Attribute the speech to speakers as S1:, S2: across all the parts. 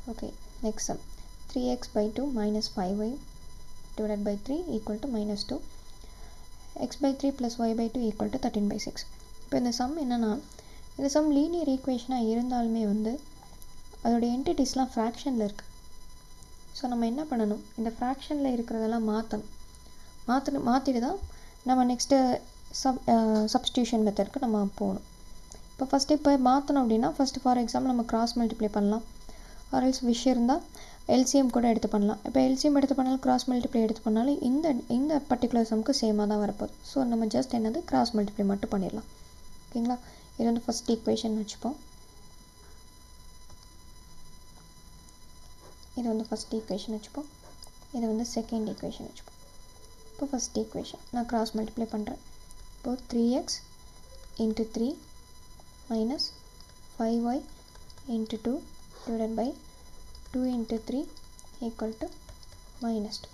S1: Okay, next sum. 3x by 2 minus 5y divided by 3 equal to minus 2. X by 3 plus y by 2 equal to 13 by 6. இப்போ இந்த some என்னன்னா, இந்த some linear ஈக்குவேஷனாக இருந்தாலுமே வந்து அதோடைய என்டிட்டிஸ்லாம் ஃப்ராக்ஷனில் இருக்குது. ஸோ நம்ம என்ன பண்ணணும், இந்த ஃப்ராக்ஷனில் இருக்கிறதெல்லாம் மாற்றிட்டு தான் நம்ம நெக்ஸ்ட்டு சப்ஸ்டியூஷன் மெத்தடுக்கு நம்ம போகணும். இப்போ மாற்றணும் அப்படின்னா ஃபஸ்ட்டு ஃபார் எக்ஸாம்பிள் நம்ம கிராஸ் மல்டிப்ளை பண்ணலாம். ஆர்எல்ஸ் விஷயம் இருந்தால் எல்சிஎம் கூட எடுத்து பண்ணலாம். இப்போ எல்சிஎம் எடுத்து பண்ணாலும் கிராஸ் மல்டிப்ளை எடுத்து பண்ணாலும் இந்த பர்டிகுலர் சம்க்கு சேமாக தான் வரப்போகுது. ஸோ நம்ம ஜஸ்ட் என்னது கிராஸ் மல்டிப்ளை மட்டும் பண்ணிடலாம். ஓகேங்களா, இது வந்து ஃபஸ்ட் ஈக்குவேஷன் வச்சுப்போம். இது வந்து ஃபஸ்ட் ஈக்குவேஷன் வச்சுப்போம். இது வந்து செகண்ட் ஈக்குவேஷன் வச்சுப்போம். இப்போ ஃபஸ்ட் ஈக்குவேஷன் நான் கிராஸ் மல்டிப்ளை பண்ணுறேன். இப்போது 3x into 3 minus 5y into 2 divided by 2 into 3 equal to minus 2.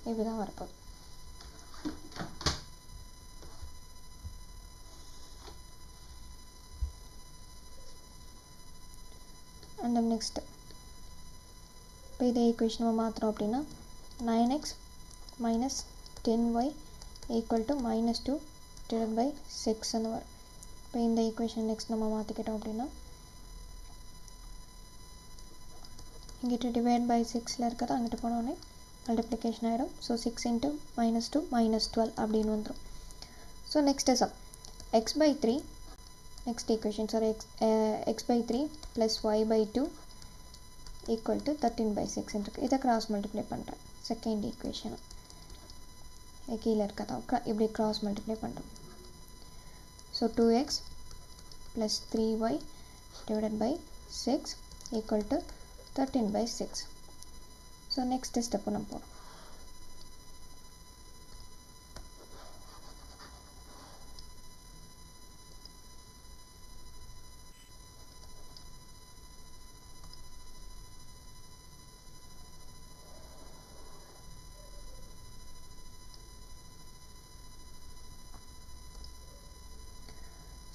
S1: இப்படி தான் வரப்போகுது. and then next இப்போ இதே ஈக்குவேஷன் நம்ம மாற்றுறோம் அப்படின்னா 9x minus 10y equal to minus 2 divided by 6ன்னு வரும். இப்போ இந்த ஈக்குவேஷன் நெக்ஸ்ட் நம்ம மாற்றிக்கிட்டோம் அப்படின்னா இங்கிட்ட டிவைட் பை 6ல் இருக்கிறது அங்கிட்ட போனோடனே மல்டிப்ளிகேஷன் ஆகிடும். ஸோ 6 into minus 2 minus 12 அப்படின்னு வந்துடும். So next sum x by 3 next equation sorry x by 3 plus y by 2 equal to 13 by 6 இருக்கு. இதை கிராஸ் மல்டிப்ளை பண்ணுறேன். செகண்ட் ஈக்குவேஷன் கீழே இருக்கதா இப்படி கிராஸ் மல்டிப்ளை பண்ணுறோம். So 2x plus 3y divided by 6 equal to 13 by 6. So next step நம்ம போகிறோம்.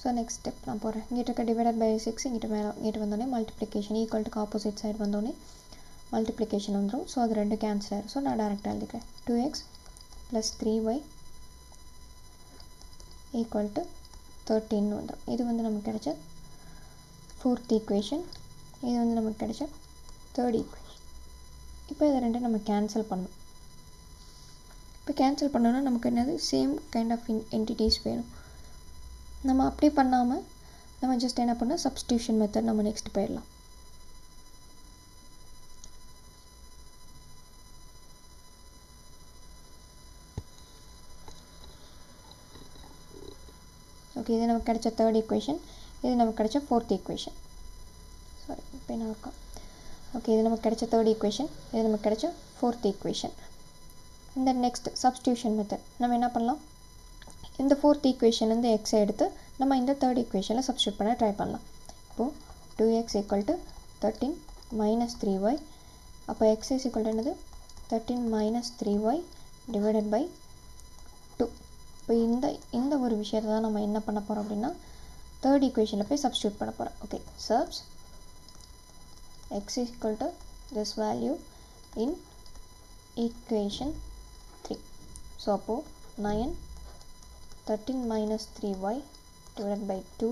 S1: So next step நான் போகிறேன். இங்கிட்ட இருக்க டிவைடட் பை 6 இங்கிட்ட வந்தோடனே multiplication equal to opposite side வந்தோடனே மல்டிப்ளிகேஷன் வந்துடும். ஸோ அது ரெண்டு கேன்சல் ஆகிடும். ஸோ நான் டேரெக்டாக எழுதிக்கிறேன். 2x plus 3y equal to 13 வந்துடும். இது வந்து நமக்கு கிடைச்ச ஃபோர்த் ஈக்குவேஷன். இது வந்து நமக்கு கிடைச்ச தேர்ட் ஈக்குவேஷன். இப்போ இதை ரெண்டு நம்ம கேன்சல் பண்ணணும். இப்போ கேன்சல் பண்ணோன்னா நமக்கு என்னது சேம் கைண்ட் ஆஃப் என்டிட்டிஸ் வேணும். நம்ம அப்படி பண்ணாமல் நம்ம ஜஸ்ட் என்ன பண்ணால் சப்ஸ்டியூஷன் மெத்தட் நம்ம நெக்ஸ்ட் போயிடலாம். ஓகே, இது நமக்கு கிடைச்ச தேர்ட் ஈக்குவேஷன். இது நமக்கு கிடைச்ச ஃபோர்த் ஈக்குவேஷன். சாரி இப்போ என்ன இருக்கும். ஓகே, இது நமக்கு கிடைச்ச தேர்ட் ஈக்குவேஷன். இது நமக்கு கிடைச்ச ஃபோர்த் ஈக்குவேஷன். இந்த நெக்ஸ்ட் சப்ஸ்டியூஷன் மெத்தட் நம்ம என்ன பண்ணலாம், இந்த ஃபோர்த் ஈக்குவேஷன் வந்து எக்ஸை எடுத்து நம்ம இந்த தேர்ட் ஈக்குவேஷனில் சப்ஸ்டியூட் பண்ண ட்ரை பண்ணலாம். இப்போது 2x equal to 13 minus 3y. அப்போ x is equal to என்னது 13 minus 3y divided by 2. இப்போ இந்த ஒரு விஷயத்தை தான் நம்ம என்ன பண்ண போகிறோம் அப்படின்னா தேர்ட் ஈக்குவேஷனில் போய் சப்ஸ்டியூட் பண்ண போகிறோம். Okay, subs x is equal to this value in equation 3. So அப்போது 9 13 minus 3y divided by 2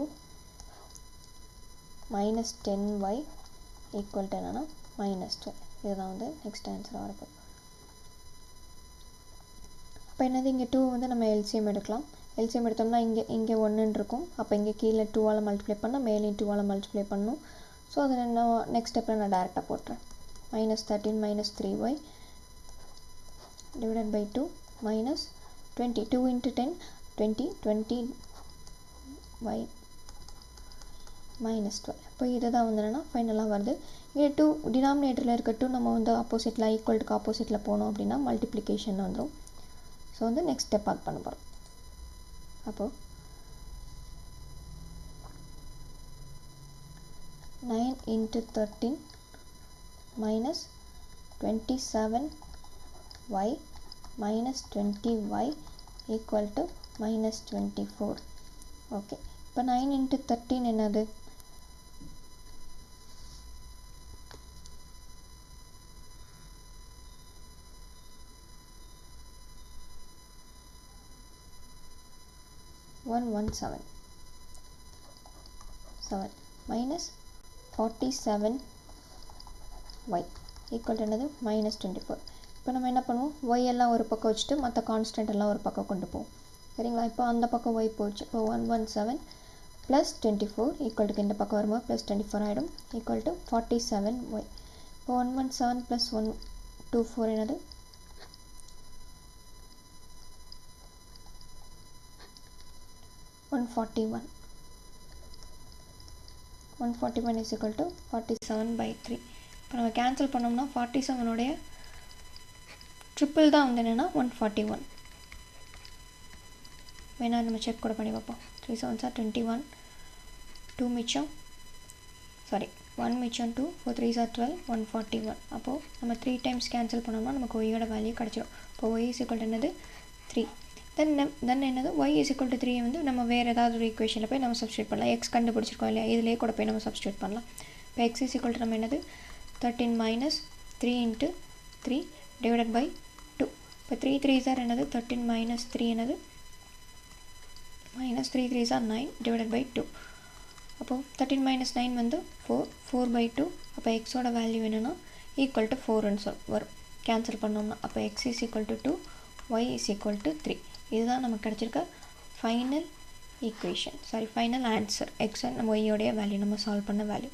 S1: minus 10y equal to என்னன்னா minus 12. இதுதான் வந்து நெக்ஸ்ட் ஆன்சர் வரப்போகுது. அப்போ என்னது இங்கே 2 வந்து நம்ம எல்சிஎம் எடுக்கலாம். எல்சிஎம் எடுத்தோம்னா இங்கே 1 இருக்கும். அப்போ இங்கே கீழே 2ஆல் மல்டிப்ளை பண்ணால் மேலேயும் 2ஆல் மல்டிப்ளை பண்ணணும். ஸோ அதை நான் நெக்ஸ்ட் ஸ்டெப்பில் நான் டேரெக்டாக போட்டுறேன். minus 13 minus 3y divided by 2 minus 20. 2 into 10 20 y minus 12. இப்போ இதுதான் வந்து என்னென்னா ஃபைனலாக வருது. இங்கே 2 டினாமினேட்டரில் இருக்க 2 நம்ம வந்து ஆப்போசிட்டில் ஈக்குவல்ட்டுக்கு ஆப்போசிட்டில் போனோம் அப்படின்னா மல்டிப்ளிகேஷன் வந்துடும். ஸோ வந்து நெக்ஸ்ட் ஸ்டெப் அது பண்ண போகிறோம். அப்போது 9 into 13 minus 27y minus 20y equal to minus 24. Okay, இப்போ 9 into 13 என்னது 117 minus 47y equal to என்னது -24. இப்போ நம்ம என்ன பண்ணுவோம், y எல்லாம் ஒரு பக்கம் வச்சுட்டு மற்ற கான்ஸ்டன்ட் எல்லாம் ஒரு பக்கம் கொண்டு போவோம். சரிங்களா? இப்போ அந்த பக்கம் y போச்சு. இப்போ 117 plus 24 equal to இந்த பக்கம் வரும்போது plus 24 ஆகிடும் equal to 47y. இப்போ 117 plus 124 என்னது 141 is equal to 47/3. இப்போ நம்ம கேன்சல் பண்ணோம்னா 47 உடைய ட்ரிப்பிள் தான் வந்து என்னென்னா 141. வேணா நம்ம செக் கூட பண்ணி பார்ப்போம். 3 7s are 21, 2 மிச்சம், சாரி 1 மிச்சம் 2, 4 3s are 12, 141. அப்போது நம்ம 3 டைம்ஸ் கேன்சல் பண்ணோம்னா நமக்கு ஒய்யோட வேல்யூ கிடச்சிடும். இப்போ y is equal to என்னது 3. தென் என்னது y is equal to 3 வந்து நம்ம வேறு ஏதாவது ஒரு ஈக்குவேஷனில் போய் நம்ம சப்ஸ்டியூட் பண்ணலாம். x கண்டுபிடிச்சிருக்கோம் இல்லையா, இதிலே கூட போய் நம்ம சப்ஸ்டியூட் பண்ணலாம். இப்போ x is equal to நம்ம என்னது 13 minus 3 into 3 divided by 2. இப்போ 3 3s are என்னது 13 minus 3 என்னது minus 3 3s are 9 divided by 2. அப்போது 13 minus 9 வந்து 4/2. அப்போ எக்ஸோட வேல்யூ என்னென்னா ஈக்குவல் டு 4ன்னு வரும் கேன்சல் பண்ணோம்னா. அப்போ x is equal to 2, y is equal to 3. இதுதான் நமக்கு கிடச்சிருக்க final equation, final answer. X நம்ம ஒய்யோடைய வேல்யூ நம்ம சால்வ் பண்ண வேல்யூ.